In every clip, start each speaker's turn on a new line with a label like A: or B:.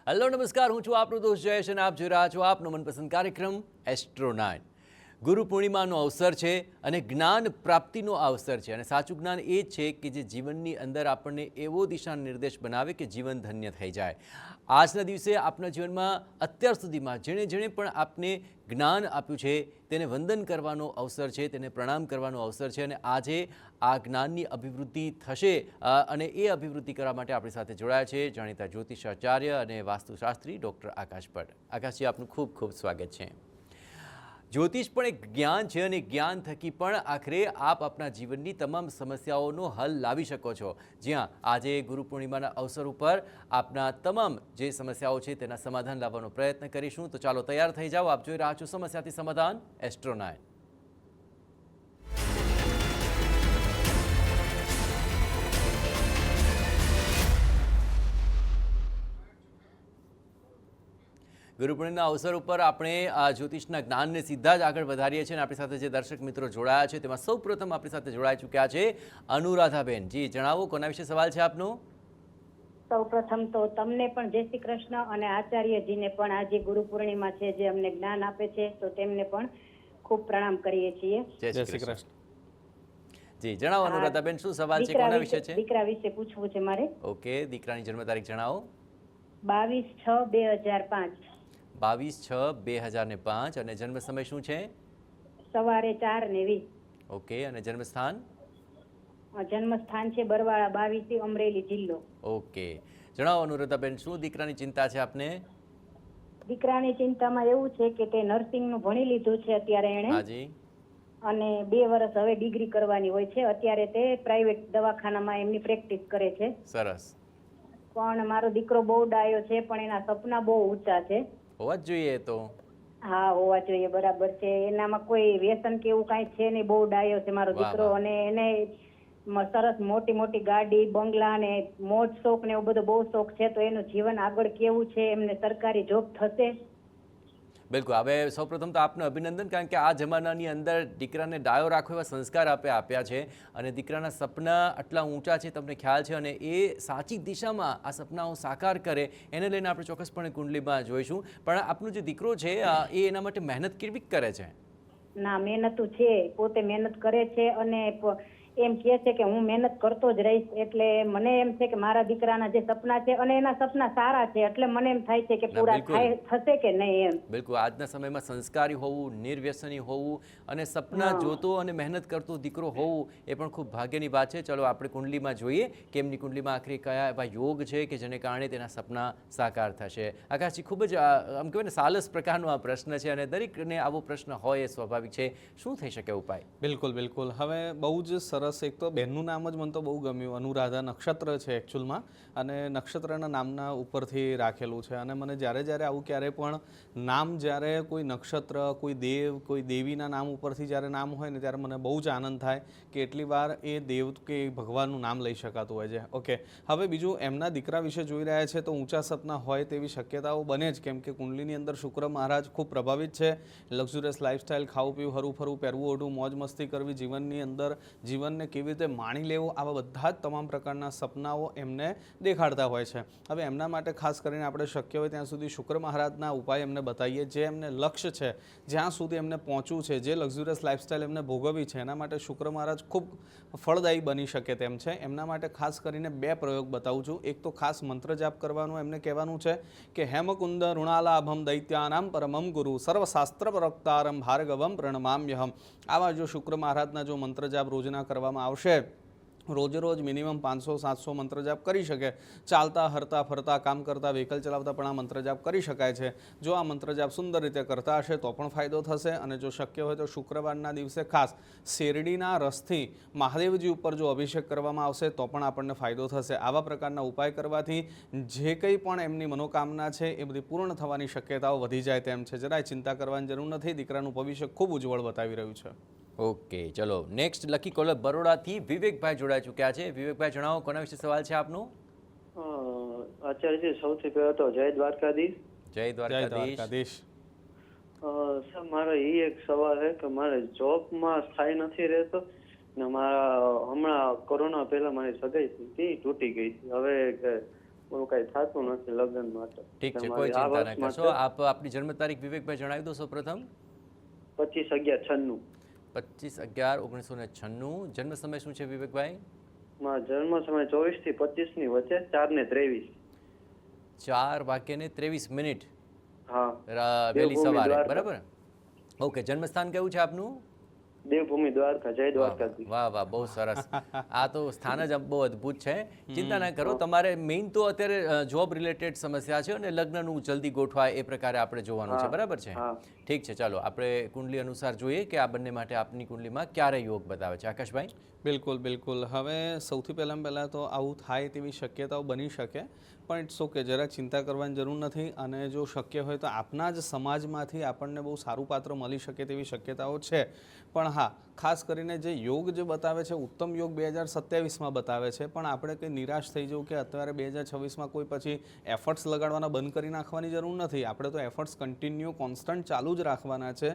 A: Hello નમસ્કાર, હું છું આપનો દોસ્ત જયેશ અને આપ જોઈ રહ્યા છો આપનો મનપસંદ કાર્યક્રમ એસ્ટ્રો 9. ગુરુ પૂર્ણિમાનો અવસર છે અને જ્ઞાન પ્રાપ્તિનો અવસર છે. અને સાચું જ્ઞાન એ જ છે કે જે જીવનની અંદર આપણને એવો દિશા નિર્દેશ બનાવે કે જીવન ધન્ય થઈ જાય. આજના દિવસે આપણા જીવનમાં અત્યાર સુધીમાં જેણે જેણે પણ આપને જ્ઞાન આપ્યું છે તેને વંદન કરવાનો અવસર છે, તેને પ્રણામ કરવાનો અવસર છે. અને આજે આ જ્ઞાનની અભિવૃદ્ધિ થશે અને એ અભિવૃદ્ધિ કરવા માટે આપણી સાથે જોડાયા છે જાણીતા જ્યોતિષાચાર્ય અને વાસ્તુશાસ્ત્રી ડૉક્ટર આકાશ ભટ્ટ. આકાશજી, આપનું ખૂબ ખૂબ સ્વાગત છે. જ્યોતિષ પણ એક જ્ઞાન છે અને જ્ઞાન થકી પણ આખરે આપ આપના જીવનની તમામ સમસ્યાઓનો હલ લાવી શકો છો. જ્યાં આજે ગુરુ પૂર્ણિમાના અવસર ઉપર આપના તમામ જે સમસ્યાઓ છે તેના સમાધાન લાવવાનો પ્રયત્ન કરીશું. તો ચાલો તૈયાર થઈ જાઓ. આપ જોઈ રહ્યા છો સમસ્યાથી સમાધાન એસ્ટ્રો 9. ગુરુ પૂર્ણિમાના અવસર ઉપર આપણે આ જ્યોતિષના જ્ઞાનને સીધા જ આગળ વધારીએ છીએ અને આપણી સાથે જે દર્શક મિત્રો જોડાયા છે તેમાં સૌ પ્રથમ આપણી સાથે જોડાઈ ચૂક્યા છે અનુરાધાબેન. જી જણાવો, કોના વિશે સવાલ છે આપનો?
B: સૌપ્રથમ તો તમને પણ જય શ્રી કૃષ્ણ અને આચાર્યજીને પણ આજે ગુરુ પૂર્ણિમા છે જે અમને જ્ઞાન આપે છે તો તેમને પણ ખૂબ પ્રણામ કરીએ છીએ.
A: જય શ્રી કૃષ્ણ. જી જણાવો અનુરાધાબેન, શું સવાલ છે, કોના વિશે છે?
B: દીકરા વિશે પૂછવું છે મારે.
A: ઓકે, દીકરાની જન્મ તારીખ જણાવો.
B: 22/6/2005.
A: 22/6/2005. અને જન્મ સમય શું છે?
B: સવારે 4:20.
A: ઓકે, અને જન્મ સ્થાન?
B: જન્મ સ્થાન છે બરવાળા 22 અમરેલી જિલ્લો.
A: ઓકે, જણાવો અનુરાધાબેન, શું દીકરાની ચિંતા છે આપને?
B: દીકરાની ચિંતામાં એવું છે કે તે નર્સિંગનું ભણી લીધું છે અત્યારે એણે.
A: હાજી.
B: અને 2 વર્ષ હવે ડિગ્રી કરવાની હોય છે. અત્યારે તે પ્રાઇવેટ દવાખાનામાં એમની પ્રેક્ટિસ કરે છે.
A: સરસ.
B: પણ મારો દીકરો બહુ ડાયો છે પણ એના સપના બહુ ઊંચા છે.
A: હોવા જ જોઈએ તો.
B: હા, હોવા જોઈએ, બરાબર છે. એનામાં કોઈ વ્યસન કે એવું કાંઈ છે નહીં, બહુ ડાયો છે મારો દીકરો. અને એને સરસ મોટી મોટી ગાડી, બંગલા ને મોજ શોખ ને એવું બધો બહુ શોખ છે. તો એનું જીવન આગળ કેવું છે, એમને સરકારી જોબ થશે?
A: બિલકુલ. હવે સૌપ્રથમ તો આપને અભિનંદન, કારણ કે આ જમાનાની અંદર દીકરાને ડાયો રાખો એવા સંસ્કાર આપ્યા છે અને દીકરાના સપના આટલા ઊંચા છે, તમને ખ્યાલ છે, અને એ સાચી દિશામાં આ સપનાઓ સાકાર કરે એને લઈને આપણે ચોક્કસપણે કુંડલીમાં જોઈશું. પણ આપનો જે દીકરો છે એ એના માટે મહેનત કેવી કરે છે?
B: ના, મહેનતું છે, પોતે મહેનત કરે છે અને એમ કહે છે કે હું મહેનત કરતો જ રહીશ. એટલે મને એમ છે કે મારા દીકરાના જે સપના છે અને એના સપના સારા છે એટલે મને એમ થાય છે કે પૂરા થશે કે નહીં એમ.
A: બિલકુલ. આજના સમયમાં સંસ્કારી હોવું, નિર્વ્યસની હોવું અને સપના જોતો અને મહેનત કરતો દીકરો હોવું એ પણ ખૂબ ભાગ્યની વાત છે. ચલો આપણે કુંડલીમાં જોઈએ કે એમની કુંડલીમાં આખરે કયા એવા યોગ છે કે જેને કારણે તેના સપના સાકાર થશે. આકાશજી, ખૂબ જ આમ કહેવાય ને સાલસ પ્રકારનો આ પ્રશ્ન છે અને દરેકને આવો પ્રશ્ન હોય એ સ્વાભાવિક છે. શું થઈ શકે ઉપાય?
C: બિલકુલ બિલકુલ. હવે બહુ જ સરસ. એક તો બહેનનું નામ જ મને તો બહુ ગમ્યું. અનુરાધા નક્ષત્ર છે એકચ્યુઅલમાં અને નક્ષત્રના નામના ઉપરથી રાખેલું છે. અને મને જ્યારે આવું ક્યારે પણ નામ, જ્યારે કોઈ નક્ષત્ર, કોઈ દેવ, કોઈ દેવીના નામ ઉપરથી જ્યારે નામ હોય ને ત્યારે મને બહુ જ આનંદ થાય કે એટલી વાર એ દેવ કે ભગવાનનું નામ લઈ શકાતું હોય છે. ઓકે, હવે બીજું એમના દીકરા વિશે જોઈ રહ્યા છે તો ઊંચા સપના હોય તેવી શક્યતાઓ બને જ, કેમ કે કુંડલીની અંદર શુક્ર મહારાજ ખૂબ પ્રભાવિત છે. લક્ઝુરિયસ લાઇફસ્ટાઇલ, ખાવું પીવું, હરું ફરવું, પહેરવું ઓઢવું, મોજ મસ્તી કરવી, જીવનની અંદર જીવનને કેવી રીતે માણી લેવું, આવા બધા જ તમામ પ્રકારના સપનાઓ એમને દેખાડતા હોય છે. હવે એમના માટે ખાસ કરીને આપણે શક્ય હોય ત્યાં સુધી શુક્ર મહારાજના ઉપાય એમને બતાવીએ. જે એમને લક્ષ્ય છે, જ્યાં સુધી એમને પહોંચવું છે, જે લક્ઝુરિયસ લાઇફસ્ટાઇલ એમને ભોગવવી છે, એના માટે શુક્ર મહારાજ ખૂબ ફળદાયી બની શકે તેમ છે. એમના માટે ખાસ કરીને 2 પ્રયોગ બતાવું છું. એક તો ખાસ મંત્ર જાપ કરવાનું એમને કહેવાનું છે કે હેમકુંદ ઋણાલાભમ દૈત્યાનામ પરમમ ગુરુ સર્વશાસ્ત્ર પ્રવક્તારમ ભાર્ગવમ પ્રણમામ્યહમ. આવા જો શુક્ર મહારાજના જો મંત્ર જાપ રોજના કરવામાં આવશે, રોજે રોજ મિનિમમ 500-700 મંત્ર જાપ કરી શકે. ચાલતા, હરતા, ફરતા, કામ કરતા, વ્હીકલ ચલાવતા પણ આ મંત્ર જાપ કરી શકાય છે. જો આ મંત્ર જાપ સુંદર રીતે કરતા હશે તો પણ ફાયદો થશે. અને જો શક્ય હોય તો શુક્રવારના દિવસે ખાસ શેરડીના રસથી મહાદેવજી ઉપર જો અભિષેક કરવામાં આવશે તો પણ આપણને ફાયદો થશે. આવા પ્રકારના ઉપાય કરવાથી જે કંઈ પણ એમની મનોકામના છે એ બધી પૂર્ણ થવાની શક્યતાઓ વધી જાય તેમ છે. જરાય ચિંતા કરવાની જરૂર નથી. દીકરાનું ભવિષ્ય ખૂબ ઉજ્જવળ બતાવી રહ્યું છે.
A: ઓકે, ચલો નેક્સ્ટ લકી કોલર બરોડાથી વિવેકભાઈ જોડાઈ ચૂક્યા છે. વિવેકભાઈ, જણાવો કોના વિશે સવાલ છે આપનો?
D: આચાર્યજી, સૌથી પહેલા તો જય દ્વારકાધીશ.
A: જય દ્વારકાધીશ.
D: સર, મારો એ એક સવાલ છે કે મારે જોબમાં સ્થાયી નથી રહેતો ને મારા હમણાં કોરોના પહેલા મારી સગાઈ હતી, તૂટી ગઈ હતી. હવે એવું કઈ થતું નથી લગ્ન માટે.
A: ઠીક છે,
D: એટલે
A: કોઈ
D: મારી આ
A: ચિંતા ના
D: વર્ષમાં
A: કરશો. આપ આપની જન્મ તારીખ વિવેકભાઈ જણાવી દો સૌપ્રથમ.
D: 25/11/96.
A: 25/11/1996. જન્મ સમય શું છે વિવેકભાઈ?
D: મારો જન્મ સમય 24 થી 25 ની વચ્ચે 4 ને 23.
A: 4:23.
D: હા,
A: વહેલી
D: દેવભૂમિ
A: સવારે,
D: દ્વારકા.
A: બરાબર? ઓકે, જન્મસ્થાન કેવું છે આપનું?
D: દેવભૂમિ દ્વારકા, જય દ્વારકાધીશ.
A: વાહ વાહ, બહુ સરસ. આ તો સ્થાન જ બહુ અદ્ભુત છે. ચિંતા ના કરો, તમારે મેઇન તો અત્યારે જોબ રિલેટેડ સમસ્યા છે અને લગ્નનું જલ્દી ગોઠવાય એ પ્રકારે આપણે જોવાનું છે, બરાબર છે?
D: હા.
A: ઠીક છે, ચાલો આપણે કુંડલી અનુસાર જોઈએ કે આ બંને માટે આપની કુંડલીમાં ક્યારે યોગ બતાવે છે. આકાશભાઈ?
C: બિલકુલ બિલકુલ. હવે સૌથી પહેલાં તો આવું થાય તેવી શક્યતાઓ બની શકે, પણ ઇટ્સ ઓકે, જરાક ચિંતા કરવાની જરૂર નથી. અને જો શક્ય હોય તો આપના જ સમાજમાંથી આપણને બહુ સારું પાત્ર મળી શકે તેવી શક્યતાઓ છે. પણ હા, ખાસ કરીને જે યોગ જે બતાવે છે, ઉત્તમ યોગ 2027માં બતાવે છે. પણ આપણે કંઈ નિરાશ થઈ જવું કે અત્યારે 2026માં કોઈ પછી એફર્ટ્સ લગાડવાના બંધ કરી નાખવાની જરૂર નથી. આપણે તો એફર્ટ્સ કન્ટિન્યુ કોન્સ્ટન્ટ ચાલુ જ રાખવાના છે.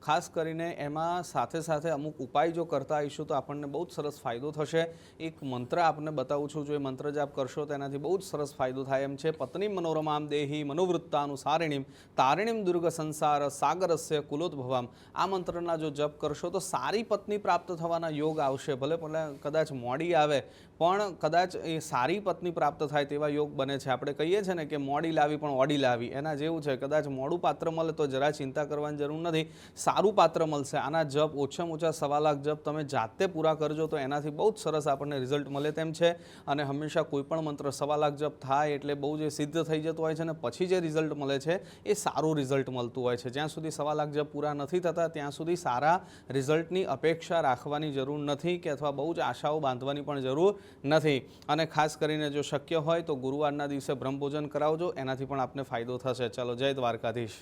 C: ખાસ કરીને એમાં સાથે સાથે અમુક ઉપાય જો કરતા આવીશું તો આપણને બહુ જ સરસ ફાયદો થશે. એક મંત્ર આપને બતાવું છું, જો એ મંત્ર જાપ કરશો તો એનાથી બહુ જ સરસ ફાયદો થાય એમ છે. પત્ની મનોરમામ દેહી મનોવૃત્તાનુસારિણીમ તારિણીમ દુર્ગ સંસાર સાગરસ્ય કુલોદ્ભવામ. આ મંત્રના જો જપ કરશો તો સારી પત્ની પ્રાપ્ત થવાના યોગ આવશે. ભલે કદાચ મોડી આવે પણ કદાચ એ સારી પત્ની પ્રાપ્ત થાય તેવા યોગ બને છે. આપણે કહીએ છીએ ને કે મોડી લાવી પણ ઓડી લાવી, એના જેવું છે. કદાચ મોડું પાત્ર મળે તો જરા ચિંતા કરવાની જરૂર નથી, સારું પાત્ર મળશે. આના જપ ઓછામાં ઓછા 1.25 લાખ જપ તમે જાતે પૂરા કરજો તો એનાથી બહુ જ સરસ આપણને રિઝલ્ટ મળે તેમ છે. અને હંમેશા કોઈ પણ મંત્ર 1.25 લાખ જપ થાય એટલે બહુ જે સિદ્ધ થઈ જતો હોય છે ને પછી જે રિઝલ્ટ મળે છે એ સારું રિઝલ્ટ મળતું હોય છે. જ્યાં સુધી 1.25 લાખ જપ પૂરા નથી થતા ત્યાં સુધી સારા રિઝલ્ટની અપેક્ષા રાખવાની જરૂર નથી કે અથવા બહુ જ આશાઓ બાંધવાની પણ જરૂર નથી. અને ખાસ કરીને જો શક્ય હોય તો ગુરુવારના દિવસે બ્રહ્મભોજન કરાવજો, એનાથી પણ આપને ફાયદો થશે. ચલો, જય દ્વારકાધીશ.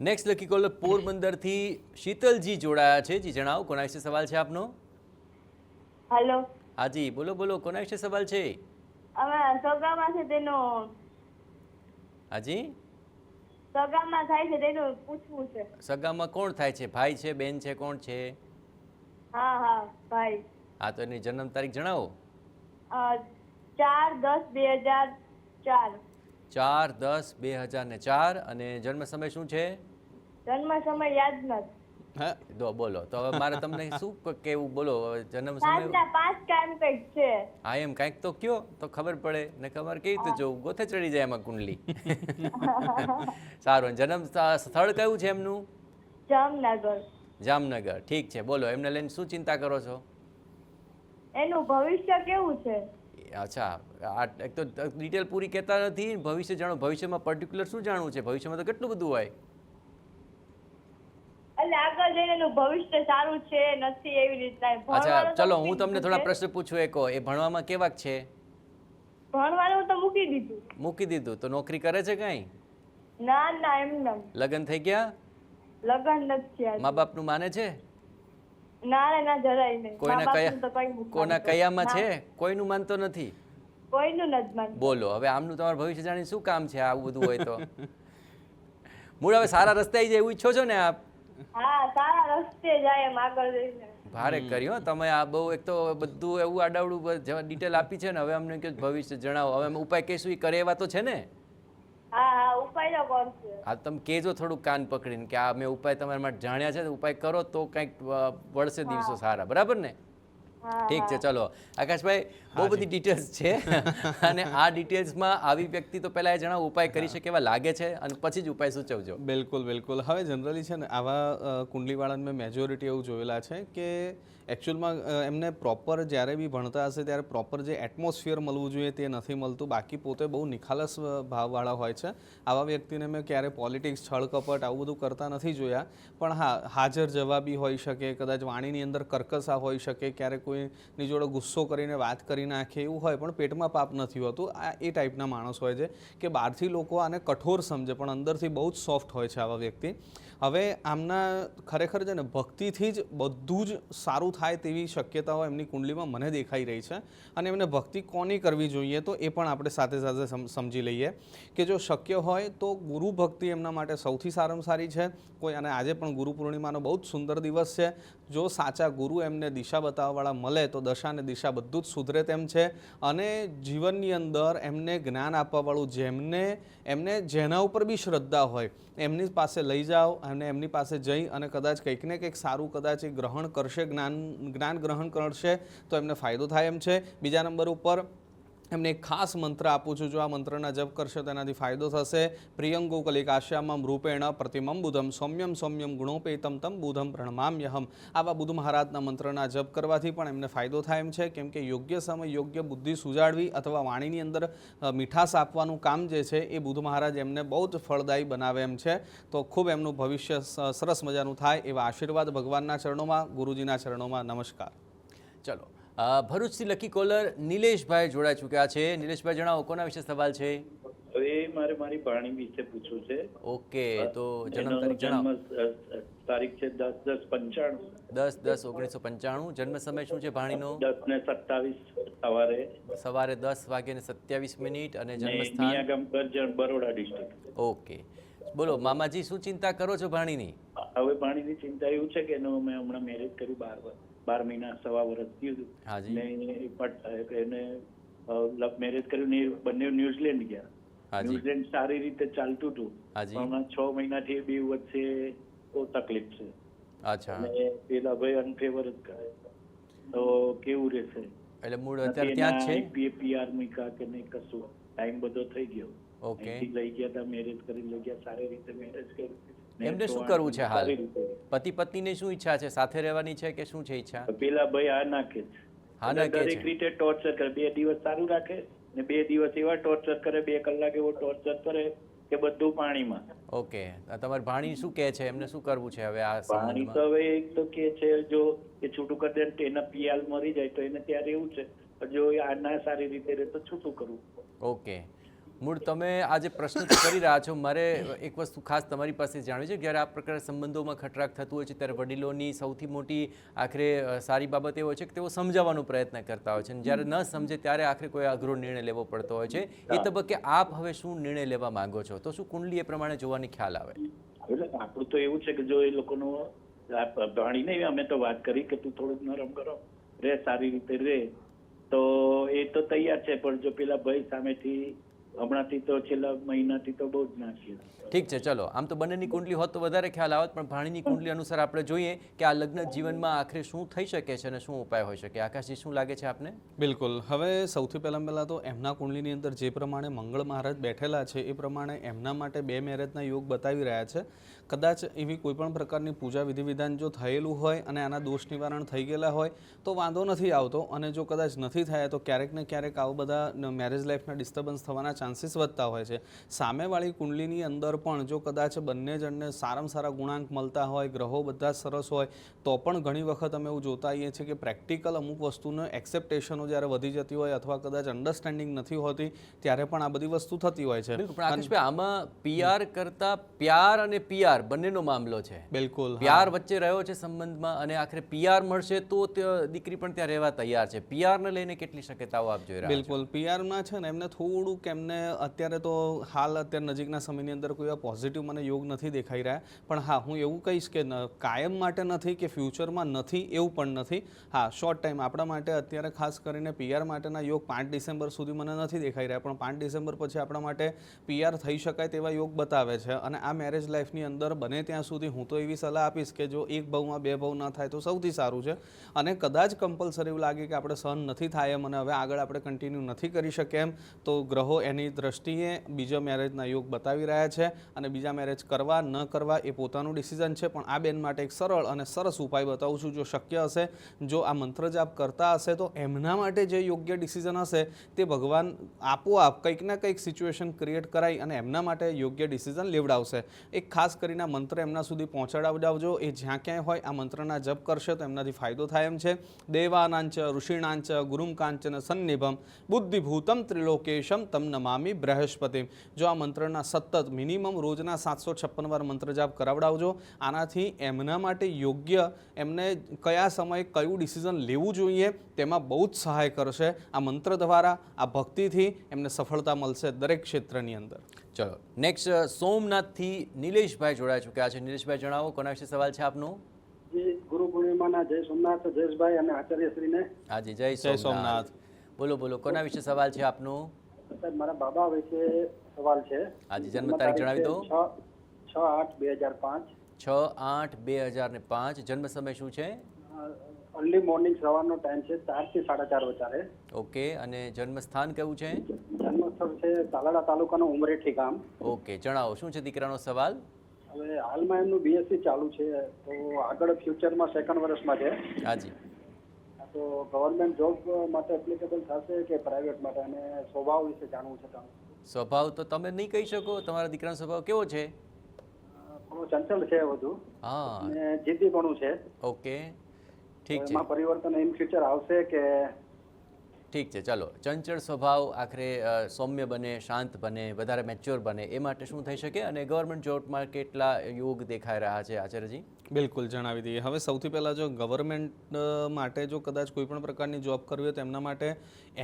A: નેક્સ્ટ લકી કોલ પોરબંદરથી શીતલજી જોડાયા છે. જી જણાવો, કોના વિશે સવાલ છે આપનો?
E: હેલો.
A: હાજી, બોલો બોલો, કોના વિશે સવાલ છે?
E: અમે સગામાં છે તેનો
A: હાજી,
E: સગામાં થાય છે તેનું પૂછવું છે.
A: સગામાં કોણ થાય છે? ભાઈ છે, બેન છે, કોણ છે?
E: હા હા ભાઈ.
A: હા, તો એની જન્મ તારીખ જણાવો.
E: 4/10/2004.
A: 4/10/2004. અને જન્મ સમય શું છે?
E: જન્મ સમય યાદ નથી.
C: હા,
A: દો બોલો. તો હવે મારે તમને શું કેવું, બોલો જન્મ સમય.
E: સાંજના 5 કામ કંઈક છે.
A: હા, એમ કાંઈક તો કયો તો ખબર પડે ને. ખબર કેવી રીતે જોવું? ગોથે ચડી જાય એમાં કુંડલી. સારું. જન્મ સ્થળ કયું છે એમનું?
E: જામનગર.
A: જામનગર. ઠીક છે, બોલો એમને લઈને શું ચિંતા કરો છો?
E: એનું ભવિષ્ય કેવું છે?
A: અચ્છા, આ એક તો ડિટેલ પૂરી કહેતા નથી. ભવિષ્ય જાણો. ભવિષ્યમાં પર્ટિક્યુલર શું જાણવું છે? ભવિષ્યમાં તો કેટલું બધું હોય.
E: એટલે આગળ જઈને એનું ભવિષ્ય સારું છે નથી એવી રીતના.
A: અચ્છા,
E: ભણવાનું તો
A: ચલો
E: મૂકી
A: હું તમને
E: દીધું
A: થોડા
E: છે.
A: પ્રશ્ન પૂછું. એકો એ ભણવામાં કેવાક છે?
E: ભણવાનું તો મૂકી દીધું.
A: મૂકી દીધું. તો નોકરી કરે છે કાંઈ?
E: ના ના એમને
A: લગ્ન થઈ ગયા?
E: લગ્ન નથી થયા.
A: મા બાપનું માને છે?
E: ના રે ના જરાય નહીં.
A: કોઈના
E: મા-બાપનું તો કંઈ
A: કયા
E: મૂકવાનું
A: કોના
E: નથી.
A: કયામાં
E: ના,
A: છે? કોઈનું માનતો નથી.
E: કોઈનું નથી માનતું.
A: બોલો, હવે આમનું તમારું ભવિષ્ય જાણીને શું કામ છે? આવું બધું હોય તો મૂળ હવે સારા રસ્તે આવી જાય એવું ઈચ્છો છો ને આપ?
E: હા, સારા રસ્તે જાય એમ આગળ જઈને.
A: ભારે કર્યો તમે આ બહુ. એક તો બધું એવું આડાવડું ડિટેલ આપી છે ને. હવે અમને કે ભવિષ્ય જણાવો. હવે અમે ઉપાય કહીશું એ કરે એવા તો છે ને?
E: હા હા ઉપાય તો કરશે.
A: આ તમે કહેજો થોડુંક કાન પકડીને કે આ મેં ઉપાય તમારા માટે જાણ્યા છે, ઉપાય કરો તો કંઈક વળશે દિવસો સારા. બરાબર ને?
E: હા
A: ઠીક છે, ચલો. આકાશભાઈ, બહુ બધી ડિટેલ્સ છે અને આ ડિટેલ્સમાં આવી વ્યક્તિ તો પહેલાં એ જણાવો ઉપાય કરી શકે એવા લાગે છે અને પછી જ ઉપાય સૂચવજો.
C: બિલકુલ બિલકુલ. હવે જનરલી છે ને આવા કુંડલીવાળાને મેં મેજોરિટી એવું જોયેલા છે કે એકચ્યુઅલમાં એમને પ્રોપર જ્યારે બી ભણતા હશે ત્યારે પ્રોપર જે એટમોસ્ફિયર મળવું જોઈએ તે નથી મળતું. બાકી પોતે બહુ નિખાલસ ભાવવાળા હોય છે. આવા વ્યક્તિને મેં ક્યારે પોલિટિક્સ, છળકપટ આવું બધું કરતા નથી જોયા. પણ હા, હાજર જવાબી હોઈ શકે, કદાચ વાણીની અંદર કર્કશા હોઈ શકે, ક્યારેક કોઈની જોડે ગુસ્સો કરીને વાત કરી નાખે એવું હોય, પણ પેટમાં પાપ નથી હોતું. આ એ ટાઈપના માણસ હોય છે કે બહારથી લોકો આને કઠોર સમજે પણ અંદરથી બહુ જ સોફ્ટ હોય છે આવા વ્યક્તિ. હવે આમના ખરેખર છે ને ભક્તિથી જ બધું જ સારું થાય તેવી શક્યતાઓ એમની કુંડલીમાં મને દેખાઈ રહી છે. અને એમને ભક્તિ કોની કરવી જોઈએ તો એ પણ આપણે સાથે સાથે સમજી લઈએ કે જો શક્ય હોય તો ગુરુ ભક્તિ એમના માટે સૌથી સારામાં સારી છે. કોઈ અને આજે પણ ગુરુ પૂર્ણિમાનો બહુ જ સુંદર દિવસ છે. જો સાચા ગુરુ એમને દિશા બતાવવાવાળા મળે તો દશા અને દિશા બધું જ સુધરે તેમ છે. અને જીવનની અંદર એમને જ્ઞાન આપવાવાળું એમને જેના ઉપર બી શ્રદ્ધા હોય એમની પાસે લઈ જાઓ અને એમની પાસે જઈ અને કદાચ કંઈક ને કંઈક સારું કદાચ એ ગ્રહણ કરશે, જ્ઞાન ગ્રહણ કરશે તો એમને ફાયદો થાય એમ છે. બીજા નંબર ઉપર એમને એક ખાસ મંત્ર આપું છું, જો આ મંત્રના જપ કરશે તેનાથી ફાયદો થશે. પ્રિયંગો કલિકાશ્યામમ રૂપેણ પ્રતિમમ બુધમ સૌમ્યમ સૌમ્યમ ગુણોપેતમ તમ બુધમ પ્રણમામ્યહમ. આવા બુધ મહારાજના મંત્રના જપ કરવાથી પણ એમને ફાયદો થાય એમ છે, કેમ કે યોગ્ય સમય યોગ્ય બુદ્ધિ સુજાડવી અથવા વાણીની અંદર મીઠાશ આપવાનું કામ જે છે એ બુધ મહારાજ એમને બહુ જ ફળદાયી બનાવે એમ છે. તો ખૂબ એમનું ભવિષ્ય સરસ મજાનું થાય એવા આશીર્વાદ ભગવાનના ચરણોમાં, ગુરુજીના ચરણોમાં. નમસ્કાર.
A: ચલો, ભરૂચથી લકી કોલર નિલેશભાઈ જોડાઈ ચૂક્યા છે. નિલેશભાઈ, જણાવો કોના વિશે સવાલ છે?
F: હવે મારે મારી ભાણી વિશે પૂછવું છે.
A: ઓકે, તો જન્મ તારીખ જણાવો.
F: તારીખ છે 10/10/95.
A: 10/10/1995. જન્મ સમય શું છે ભાણીનો?
F: 10:27
A: સવારે 10:27 અને જન્મ સ્થાન
F: મિયાગામ કરજણ, બરોડા ડિસ્ટ્રિક્ટ.
A: ઓકે, બોલો મામાજી, શું ચિંતા કરો છો ભાણીની?
F: હવે ભાણીની ચિંતા એવું છે કે મેં હમણાં મેરેજ કર્યું 12 મહિના 1.25 વર્ષ થયું
A: હાજી.
F: ને એને લવ મેરેજ કર્યું ને બંને ન્યુઝીલેન્ડ ગયા.
A: હાજી.
F: ન્યુઝીલેન્ડ સારી રીતે ચાલતું હતું.
A: હાજી.
F: હમણાં 6 મહિનાથી બે વચ્ચે બહુ તકલીફ છે.
A: અચ્છા,
F: અને પેલા ભાઈ અનફેવર જ કરે તો કેવું રહેશે?
A: એટલે મૂળ અત્યારે ત્યાં જ છે?
F: PR મૂકા કે નહીં કશું, ટાઈમ બધો થઈ ગયો.
A: ઓકે,
F: અહીંથી લઈ ગયા હતા, મેરેજ કરી લઈ ગયા, સારી રીતે મેરેજ કર્યું.
A: એમને શું કરવું છે હાલ? પતિ પત્નીને શું ઈચ્છા છે? સાથે રહેવાની છે કે શું છે ઈચ્છા?
F: પેલા ભાઈ આ નાખે છે,
A: હા નાખે છે.
F: દરેક રીતે ટોર્ચર કરે. 2 દિવસ સારું રાખે ને 2 દિવસ એવા ટોર્ચર કરે, 2 કલાક એવો ટોર્ચર કરે કે બધું પાણીમાં.
A: ઓકે, તમારી ભાણી શું કહે છે? એમને શું કરવું છે હવે આ
F: પાણી
A: સંબંધમાં?
F: તો હવે એક તો કે છે જો એ છૂટું કરી દે ને એના પિયાલ મરી જાય તો એને ત્યારે એવું છે, જો આ ના સારી રીતે રહે તો છૂટું કરવું.
A: ઓકે, મૂળ તમે આ જે પ્રશ્ન કરી રહ્યા છો, મારે એક વસ્તુ ખાસ તમારી પાસે જાણવી છે. જ્યારે આ પ્રકારના સંબંધોમાં ખટરાક થતું હોય છે ત્યારે વડીલોની સૌથી મોટી આખરે સારી બાબત એ હોય છે કે તેઓ સમજાવવાનો પ્રયત્ન કરતા હોય છે, અને જ્યારે ન સમજે ત્યારે આખરે કોઈ અઘરો નિર્ણય લેવો પડતો હોય છે. એ તબક્કે આપ હવે શું નિર્ણય લેવા માંગો છો? તો શું કુંડલી એ પ્રમાણે જોવાની ખ્યાલ આવે?
F: એટલે આપણું તો એવું છે કે જો એ લોકોનો ભાણી નહીં, અમે તો વાત કરી કે તું થોડુંક નરમ કરો રે, સારી રીતે રે, તો એ તો તૈયાર છે. પણ જો પેલા ભાઈ સામેથી હમણાંથી તો છેલ્લા મહિનાથી તો બહુ જ નાખીએ.
A: ઠીક છે, ચલો, આમ તો બંનેની કુંડલી હોત તો વધારે ખ્યાલ આવત, પણ ભાણીની કુંડલી અનુસાર આપણે જોઈએ કે આ લગ્ન જીવનમાં આખરે શું થઈ શકે છે અને શું ઉપાય હોઈ શકે. આકાશજી, શું લાગે છે આપને?
C: બિલકુલ. હવે સૌથી પહેલાં તો એમના કુંડલીની અંદર જે પ્રમાણે મંગળ મહારાજ બેઠેલા છે એ પ્રમાણે એમના માટે 2 મેરેજના યોગ બતાવી રહ્યા છે. કદાચ એવી કોઈ પણ પ્રકારની પૂજા વિધિ વિધાન જો થયેલું હોય અને આના દોષ નિવારણ થઈ ગયેલા હોય તો વાંધો નથી આવતો, અને જો કદાચ નથી થયા તો ક્યારેક ને ક્યારેક આવા બધા મેરેજ લાઈફના ડિસ્ટર્બન્સ થવાના ચાન્સીસ વધતા હોય છે. સામેવાળી કુંડલીની અંદર પણ જો કદાચ બંને જણને સારામાં સારા ગુણાંક મળતા હોય, ગ્રહો બધા સરસ હોય, તો પણ ઘણી વખત અમે એવું જોતા આવીએ છીએ કે પ્રેક્ટિકલ અમુક વસ્તુનો એક્સેપ્ટેશનો જ્યારે વધી જતી હોય અથવા કદાચ અન્ડરસ્ટેન્ડિંગ નથી હોતી ત્યારે પણ આ બધી વસ્તુ થતી હોય છે.
A: બિલકુલ, પણ આકાશભાઈ, આમાં PR કરતા પ્યાર અને PR બંનેનો મામલો છે.
C: બિલકુલ,
A: પ્યાર વચ્ચે રહ્યો છે સંબંધમાં, અને આખરે PR મળશે તો દીકરી પણ ત્યાં રહેવા તૈયાર છે. PR ને લઈને કેટલી શક્યતાઓ આપ જોઈ રહ્યા છો?
C: બિલકુલ, પીઆરમાં છે ને એમને થોડુંક એમને અત્યારે તો અત્યારે નજીકના સમયની અંદર કોઈ પોઝિટિવ મને યોગ નથી દેખાઈ રહ્યા. પણ હા, હું એવું કહીશ કે કાયમ માટે નથી કે ફ્યુચરમાં નથી એવું પણ નથી. હા, શોર્ટ ટાઈમ આપણા માટે અત્યારે ખાસ કરીને PR માટેના યોગ 5 ડિસેમ્બર સુધી મને નથી દેખાઈ રહ્યા, પણ 5 ડિસેમ્બર પછી આપણા માટે PR થઈ શકાય તેવા યોગ બતાવે છે. અને આ મેરેજ લાઈફની અંદર બને ત્યાં સુધી હું તો એવી સલાહ આપીશ કે જો 1 ભાવમાં 2 ભાવ ન થાય તો સૌથી સારું છે. અને કદાચ કમ્પલસરી એવું લાગે કે આપણે સહન નથી થાય એમ અને હવે આગળ આપણે કન્ટિન્યુ નથી કરી શકીએ એમ, તો ગ્રહો એની દ્રષ્ટિએ બીજા મેરેજના યોગ બતાવી રહ્યા છે. અને બીજા મેરેજ કરવા ન કરવા એ પોતાનું ડિસિઝન છે. પણ આ બેન માટે એક સરળ અને સરસ ઉપાય બતાવું છું. જો શક્ય હશે, જો આ મંત્ર જાપ કરતા હશે તો એમના માટે જે યોગ્ય ડિસિઝન હશે તે ભગવાન આપોઆપ કંઈક ના કંઈક સિચ્યુએશન ક્રિએટ કરાવી અને એમના માટે યોગ્ય ડિસિઝન લેવડાવશે. એક ખાસ કરીને મંત્ર એમના સુધી પહોંચાડાવજો. એ જ્યાં ક્યાંય હોય આ મંત્રના જપ કરશે તો એમનાથી ફાયદો થાય એમ છે. દેવાનાંચ ઋષિણાંચ ગુરુમ કાંચન સન્નિભમ બુદ્ધિભૂતમ ત્રિલોકેશમ તમ નમામિ બૃહસ્પતિમ. જો આ મંત્રના સતત મિનિમમ રોજના 756 વાર મંત્ર જાપ કરાવડાવજો. આનાથી એમના માટે યોગ્ય એમને કયા સમયે કયું ડિસિઝન લેવું જોઈએ તેમાં બહુ જ સહાય કરશે. આ મંત્ર દ્વારા, આ ભક્તિથી એમને સફળતા મળશે દરેક ક્ષેત્રની અંદર.
A: ચલો, નેક્સ્ટ સોમનાથથી નિલેશભાઈ જોડાઈ ચૂક્યા છે. નિલેશભાઈ, જણાવો કોના વિશે સવાલ છે આપનો?
G: જી ગુરુ પૂર્ણિમાના જય સોમનાથ જયેશભાઈ અને આચાર્યશ્રીને.
A: હાજી, જય
C: જય
A: સોમનાથ.
C: સોમનાથ.
A: બોલો બોલો, કોના વિશે સવાલ છે આપનો?
G: સાહેબ મારા બાબા વિશે સવાલ છે.
A: હાજી, જન્મ તારીખ જણાવી દો.
G: 6/8/2005.
A: 6/8/2005. જન્મ સમય શું છે?
G: અર્લી મોર્નિંગ સવારનો ટાઈમ છે, 4 થી 4:30 વચ્ચે.
A: ઓકે, અને જન્મ સ્થાન કયું છે?
G: જન્મસ્થળ છે તાલાળા તાલુકાનું ઉમરેઠી ગામ.
A: ઓકે, જણાવો શું છે દીકરાનો સવાલ?
G: હવે હાલમાં એમનું બીએસસી ચાલુ છે, તો આગળ ફ્યુચરમાં સેકન્ડ વર્ષમાં છે.
A: હાજી,
G: તો ગવર્મેન્ટ જોબ માટે એપ્લિકેબલ થશે કે પ્રાઇવેટ માટે, અને સ્વભાવ વિશે જાણવું છે તમે.
A: સ્વભાવ તો તમે નહીં કહી શકો. તમારા દીકરાનો સ્વભાવ કેવો છે?
G: થોડું ચંચલ છે વધુ,
A: હા,
G: અને જીદ્દીપણું છે.
A: ઓકે, ઠીક છે,
G: એમાં પરિવર્તન ઇન ફ્યુચર આવશે કે?
A: ઠીક છે. ચાલો, ચંચળ સ્વભાવ આખરે સૌમ્ય બને, શાંત બને, વધારે મેચ્યોર બને, એ માટે શું થઈ શકે? અને ગવર્મેન્ટ જોબમાં કેટલા યોગ દેખાઈ રહ્યા છે આચાર્યજી?
C: બિલકુલ જણાવી દઈએ. હવે સૌથી પહેલાં જો ગવર્મેન્ટ માટે જો કદાચ કોઈ પણ પ્રકારની જોબ કરવી હોય તો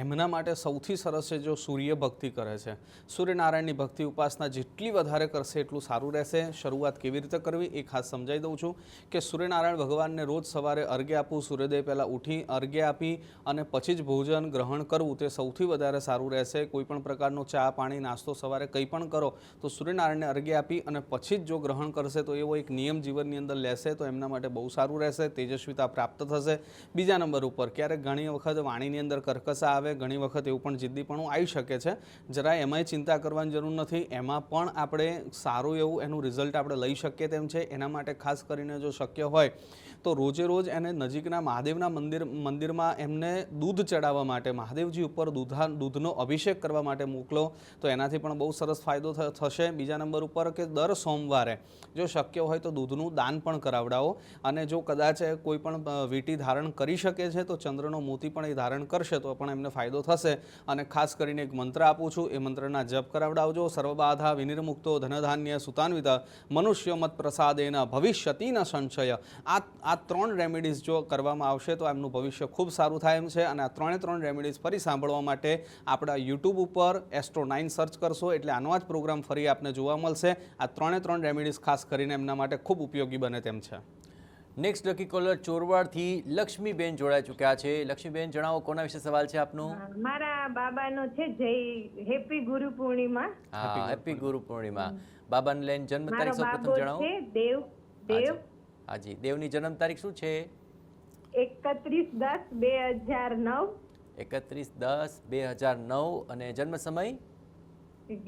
C: એમના માટે સૌથી સરસ છે જો સૂર્ય ભક્તિ કરે છે. સૂર્યનારાયણની ભક્તિ ઉપાસના જેટલી વધારે કરશે એટલું સારું રહેશે. શરૂઆત કેવી રીતે કરવી એ ખાસ સમજાવી દઉં છું કે સૂર્યનારાયણ ભગવાનને રોજ સવારે અર્ઘ્ય આપવું, સૂર્યોદય પહેલાં ઉઠી અર્ઘ્ય આપી અને પછી જ ભોજન ગ્રહણ કરવું તે સૌથી વધારે સારું રહેશે. કોઈ પણ પ્રકારનો ચા પાણી નાસ્તો સવારે કંઈ પણ કરો તો સૂર્યનારાયણને અર્ઘ્ય આપી અને પછી જ જો ગ્રહણ કરશે તો એવો એક નિયમ જીવનની અંદર લેશે તો એમના માટે બહુ સારું રહેશે. તેજસ્વીતા પ્રાપ્ત થશે. બીજા નંબર ઉપર ક્યારેક ઘણી વખત વાણીની અંદર કર્કશા આવે, ઘણી વખત એવું પણ જિદ્દીપણું આવી શકે છે. જરાય એમાંય ચિંતા કરવાની જરૂર નથી. એમાં પણ આપણે સારું એવું એનું રિઝલ્ટ આપણે લઈ શકીએ તેમ છે. એના માટે ખાસ કરીને જો શક્ય હોય તો રોજે રોજ એને નજીકના મહાદેવના મંદિરમાં એમને દૂધ ચડાવવા માટે, મહાદેવજી ઉપર દૂધનો અભિષેક કરવા માટે મોકલો તો એનાથી પણ બહુ સરસ ફાયદો થશે. બીજા નંબર ઉપર કે દર સોમવારે જો શક્ય હોય તો દૂધનું દાન પણ કરાવડાવો. અને જો કદાચ કોઈ પણ વીંટી ધારણ કરી શકે છે તો ચંદ્રનો મોતી પણ એ ધારણ કરશે તો પણ એમને ફાયદો થશે. અને ખાસ કરીને એક મંત્ર આપું છું, એ મંત્રના જપ કરાવડાવજો. સર્વબાધા વિનિર્મુક્તો ધનધાન્ય સુતાન્વિત મનુષ્ય મત પ્રસાદેન ભવિષ્યતિ ન સંશય. આ 3 રેમેડીઝ જો કરવામાં આવશે તો એમનું ભવિષ્ય ખૂબ સારું થાય એમ છે. અને આ 3 રેમેડીઝ ફરી સાંભળવા માટે આપણા યુટ્યુબ ઉપર Astro9 સર્ચ કરશો એટલે આનો જ પ્રોગ્રામ ફરી આપને જોવા મળશે. આ 3 રેમેડીઝ ખાસ કરીને એમના માટે ખૂબ ઉપયોગી બને તેમ છે.
A: નેક્સ્ટ લકી કોલર ચોરવાડથી લક્ષ્મીબેન જોડાઈ ચૂક્યા છે. લક્ષ્મીબેન, જણાવો કોના વિશે સવાલ છે આપનો?
H: મારા બાબાનો છે જય હેપી ગુરુ પૂર્ણિમા.
A: હા, હેપી ગુરુ પૂર્ણિમા. બાબાને લઈને જન્મ તારીખ સૌપ્રથમ જણાવો.
H: છે દેવ.
A: હાજી, દેવની જન્મ તારીખ શું છે?
H: 31/10/2009.
A: 31/10/2009. અને જન્મ સમય?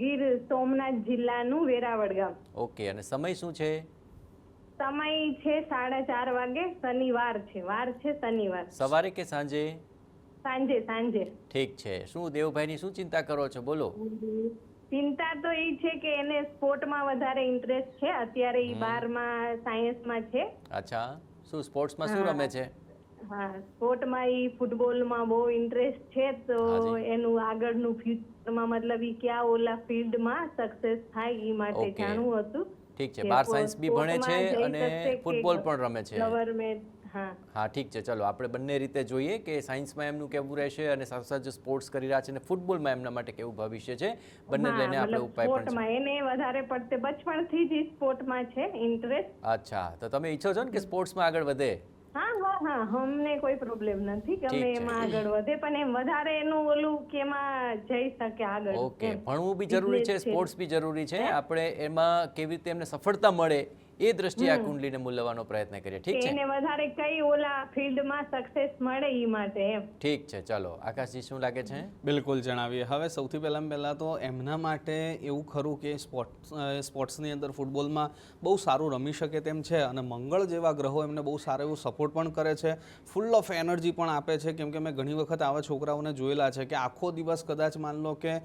H: ગીર સોમનાથ જિલ્લાનું વેરાવળ ગામ.
A: ઓકે, અને સમય શું છે?
H: સમય છે 4:30 વાગે. શનિવાર છે, વાર છે શનિવાર.
A: સવારે કે સાંજે?
H: સાંજે.
A: ઠીક છે. શું દેવભાઈની શું ચિંતા કરો છો? બોલો.
H: ચિંતા તો એ છે કે એને સ્પોર્ટમાં વધારે ઇન્ટરેસ્ટ છે. અત્યારે એ 12માં સાયન્સમાં છે.
A: અચ્છા, શું સ્પોર્ટ્સમાં શું રમે છે?
H: હા, સ્પોર્ટમાં એ ફૂટબોલમાં બહુ ઇન્ટરેસ્ટ છે. તો એનું આગળનું ફ્યુચરમાં મતલબ એ ક્યાં ઓલા ફિલ્ડમાં સક્સેસ થાય એ માટે જાણવું હતું.
A: ઠીક છે. 12 સાયન્સ બી ભણે છે અને ફૂટબોલ પણ રમે છે.
H: ગવર્મેન્ટ.
A: હા, ઠીક છે. ચલો, આપણે બંને રીતે જોઈએ કે સાયન્સમાં એમનું કેવું રહેશે અને સાથે સાથે સ્પોર્ટ્સ કરી રહ્યા છે અને ફૂટબોલમાં એમના માટે કેવું ભવિષ્ય છે. બંને લઈને આપણે ઉપાય પણ છે.
H: એને વધારે પડતે બચપણથી જ સ્પોર્ટમાં છે ઇન્ટરેસ્ટ.
A: અચ્છા, તો તમે ઈચ્છો છો ને કે સ્પોર્ટ્સમાં આગળ વધે?
H: હા, અમને કોઈ પ્રોબ્લેમ નથી કે અમે એમાં આગળ વધે, પણ એમ વધારે એનું ઓલું કે એમાં જઈ શકે આગળ.
A: ઓકે, ભણવું બી જરૂરી છે, સ્પોર્ટ્સ બી જરૂરી છે. આપણે એમાં કેવી રીતે એમને સફળતા મળે એ દ્રષ્ટિએ આ કુંડલીને મૂલવાનો પ્રયત્ન કરીએ. ઠીક છે,
H: એને વધારે કઈ ઓલા ફિલ્ડમાં સક્સેસ મળે એ માટે એમ.
A: ઠીક છે. ચાલો, આકાશજી શું લાગે છે?
C: બિલકુલ જણાવીએ. હવે સૌથી પહેલાં તો એમના માટે એવું ખરું કે સ્પોર્ટ્સની અંદર ફૂટબોલમાં બહુ સારું રમી શકે તેમ છે. અને મંગળ જેવા ગ્રહો એમને બહુ સારો એવું સપોર્ટ પણ કરે છે, ફૂલ ઓફ એનર્જી પણ આપે છે. કેમ કે મેં ઘણી વખત આવા છોકરાઓને જોયેલા છે કે આખો દિવસ કદાચ માન લો કે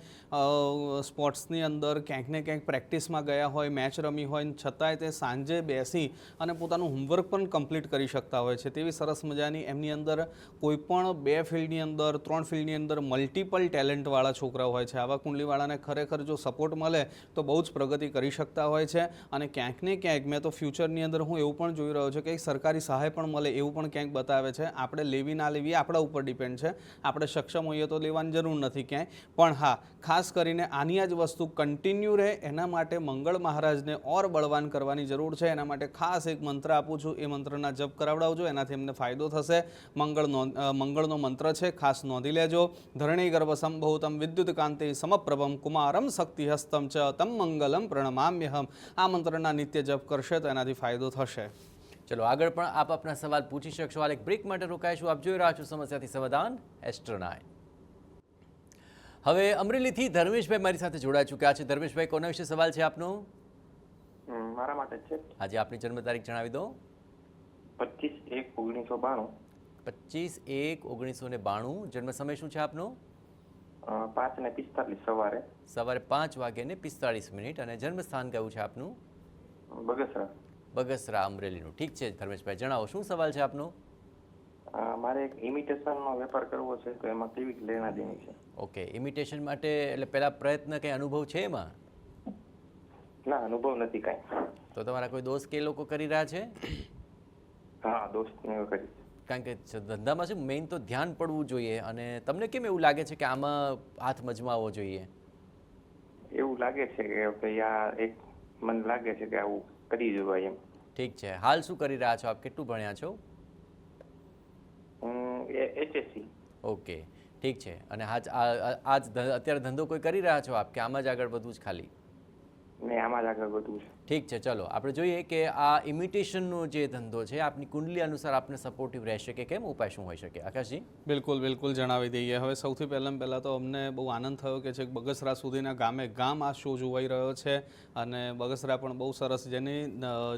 C: સ્પોર્ટ્સની અંદર ક્યાંક ને ક્યાંક પ્રેક્ટિસમાં ગયા હોય, મેચ રમી હોય, છતાંય તે સાંજે બેસી અને પોતાનું હોમવર્ક પણ કમ્પ્લીટ કરી શકતા હોય છે. તેવી સરસ મજાની એમની અંદર કોઈ પણ 2 ફિલ્ડની અંદર 3 ફિલ્ડની અંદર મલ્ટિપલ ટેલેન્ટવાળા છોકરાઓ હોય છે. આવા કુંડલીવાળાને ખરેખર જો સપોર્ટ મળે તો બહુ જ પ્રગતિ કરી શકતા હોય છે. અને ક્યાંક ને ક્યાંક મેં તો ફ્યુચરની અંદર હું એવું પણ જોઈ રહ્યો છું કે સરકારી સહાય પણ મળે એવું પણ ક્યાંક બતાવે છે. આપણે લેવી ના લેવી આપણા ઉપર ડિપેન્ડ છે. આપણે સક્ષમ હોઈએ તો લેવાની જરૂર નથી ક્યાંય. પણ હા, ખાસ કરીને આની આ જ વસ્તુ કન્ટિન્યુ રહે એના માટે મંગળ મહારાજને ઓર બળવાન કરવાની જરૂર જરૂર છે એના માટે ખાસ એક મંત્ર આપું છું. એ મંત્રના જપ કરાવડાવજો, એનાથી એમને ફાયદો થશે. મંગળનો મંત્ર છે, ખાસ નોંધી લેજો. ધરણી ગર્ભ સંભૂતમ વિદ્યુત કાંતિ સમપ્રભમ કુમારમ શક્તિહસ્તમ ચ તમ મંગલમ પ્રણમામ્યહમ. આ મંત્રના નિત્ય જપ કરશે તો એનાથી ફાયદો થશે.
A: ચલો આગળ પણ આપ આપના સવાલ પૂછી શકશો. હાલ એક બ્રેક માટે રોકાઈશું. આપ જોઈ રહ્યા છો સમસ્યાથી સમાધાન એસ્ટ્રો 9. હવે અમરેલીથી ધર્મેશભાઈ મારી સાથે જોડાઈ ચૂક્યા છે. ધર્મેશભાઈ, કોના વિશે સવાલ છે આપનો?
I: મારા માટે છે.
A: આજે આપની જન્મ તારીખ જણાવી દો.
I: 25/1/1992.
A: 25/1/1992. જન્મ સમય શું છે આપનો?
I: 5:45 સવારે.
A: સવારે 5:45 અને જન્મ સ્થાન કયું છે આપનું?
I: બગસરા.
A: બગસરા, અમરેલીનું. ઠીક છે ધર્મેશભાઈ, જણાવો શું સવાલ છે આપનો?
I: મારે એક ઇમિટેશનનો વેપાર કરવો છે, તો એમાં કેવી લેણા દેણી છે?
A: ઓકે, ઇમિટેશન માટે એટલે પહેલા પ્રયત્ન કંઈ અનુભવ છે એમાં?
I: ના, અનુભવ નથી કાંઈ.
A: તો તમારા કોઈ દોસ્ત કે લોકો કરી રહ્યા છે?
I: હા, દોસ્તને કરી.
A: કારણ કે ધંધામાં છે મેઇન તો ધ્યાન પડવું જોઈએ. અને તમને કેમ એવું લાગે છે કે આમાં હાથ મજમાવવો જોઈએ?
I: એવું લાગે છે કે ભાઈ આ એક મને લાગે છે કે આવું કરી જવાય એમ.
A: ઠીક છે. હાલ શું કરી રહ્યા છો આપ? કેટલું ભણ્યા છો?
I: HSC.
A: ઓકે, ઠીક છે. અને અત્યારે ધંધો કોઈ કરી રહ્યા છો આપ કે આમાં જ આગળ વધવું જ ખાલી?
I: ને આમાં જ આગળ વધવું છે.
A: ઠીક છે. ચલો આપણે જોઈએ કે આ ઇમિટેશનનો જે ધંધો છે આપની કુંડલી અનુસાર આપને સપોર્ટિવ રહેશે કે કેમ? ઉપાય શું હોઈ શકે આકાશજી?
C: બિલકુલ જણાવી દઈએ. હવે સૌથી પહેલાં તો અમને બહુ આનંદ થયો કે છેક બગસરા સુધીના ગામ આ શો જોવાઈ રહ્યો છે. અને બગસરા પણ બહુ સરસ,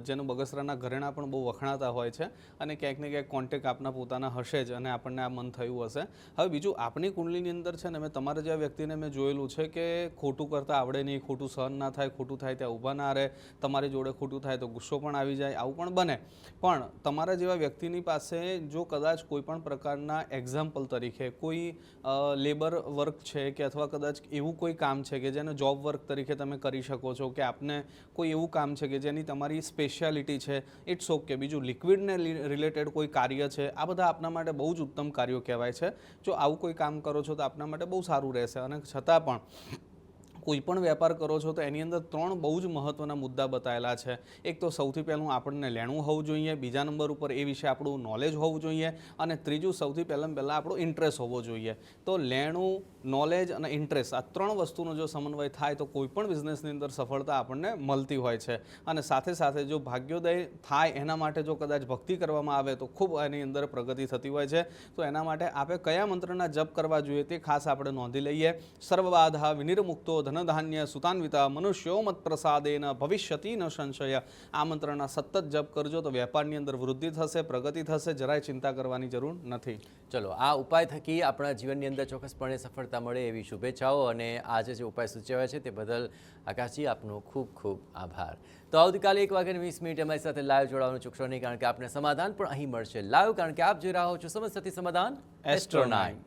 C: જેનું બગસરાના ઘરેણા પણ બહુ વખણાતા હોય છે. અને ક્યાંક ને ક્યાંક કોન્ટેક આપના પોતાના હશે જ અને આપણને આ મન થયું હશે. હવે બીજું, આપણી કુંડલીની અંદર છે ને, મેં તમારા જેવા વ્યક્તિને મેં જોયેલું છે કે ખોટું કરતાં આવડે નહીં, ખોટું સહન ના થાય, ખોટું થાય ત્યાં ઊભા ના રહે. તમારી જોડે ખોટું થાય તો ગુસ્સો પણ આવી જાય, આવું પણ બને. પણ તમારા જેવા વ્યક્તિની પાસે જો કદાચ કોઈ પણ પ્રકારના એક્ઝામ્પલ તરીકે કોઈ લેબર વર્ક છે કે અથવા કદાચ એવું કોઈ કામ છે કે જેને જોબ વર્ક તરીકે તમે કરી શકો છો, કે આપને કોઈ એવું કામ છે કે જેની તમારી સ્પેશિયાલિટી છે, ઇટ્સ ઓકે. બીજું લિક્વિડને રિલેટેડ કોઈ કાર્ય છે, આ બધા આપના માટે બહુ જ ઉત્તમ કાર્યો કહેવાય છે. જો આવું કોઈ કામ કરો છો તો આપના માટે બહુ સારું રહેશે. અને છતાં પણ કોઈ પણ વેપાર કરો છો તો એની અંદર 3 બહુ જ મહત્ત્વના મુદ્દા બતાવેલા છે. એક તો સૌથી પહેલું આપણને લેણું હોવું જોઈએ, બીજા નંબર ઉપર એ વિશે આપણું નોલેજ હોવું જોઈએ, અને ત્રીજું સૌથી પહેલાં આપણો ઇન્ટરેસ્ટ હોવો જોઈએ. તો લેણું, નોલેજ અને ઇન્ટરેસ્ટ, આ 3 વસ્તુનો જો સમન્વય થાય તો કોઈ પણ બિઝનેસની અંદર સફળતા આપણને મળતી હોય છે. અને સાથે સાથે જો ભાગ્યોદય થાય એના માટે જો કદાચ ભક્તિ કરવામાં આવે તો ખૂબ એની અંદર પ્રગતિ થતી હોય છે. તો એના માટે આપણે કયા મંત્રના જપ કરવા જોઈએ તે ખાસ આપણે નોંધી લઈએ. સર્વબાધા વિનિર્મુક્તો ધનધાન્ય સુતાન્વિતા મનુષ્યો મત પ્રસાદેન ભવિષ્યતિ ન સંશય. આ મંત્રના સતત જપ કરજો તો વેપારની અંદર વૃદ્ધિ થશે, પ્રગતિ થશે, જરાય ચિંતા કરવાની જરૂર નથી.
A: ચલો, આ ઉપાય થકી આપણા જીવનની અંદર ચોક્કસપણે સફળતા મળે એવી શુભેચ્છાઓ. અને આજે જે ઉપાય સૂચવ્યા છે તે બદલ આકાશજી આપનો ખૂબ ખૂબ આભાર. તો આવતીકાલે 1:20 અમારી સાથે લાઈવ જોડાવાનું ચૂકશો નહીં, કારણ કે આપને સમાધાન પણ અહીં મળશે લાઈવ, કારણ કે આપ જોઈ રહ્યા છો સમસ્યાથી સમાધાન એસ્ટ્રો 9.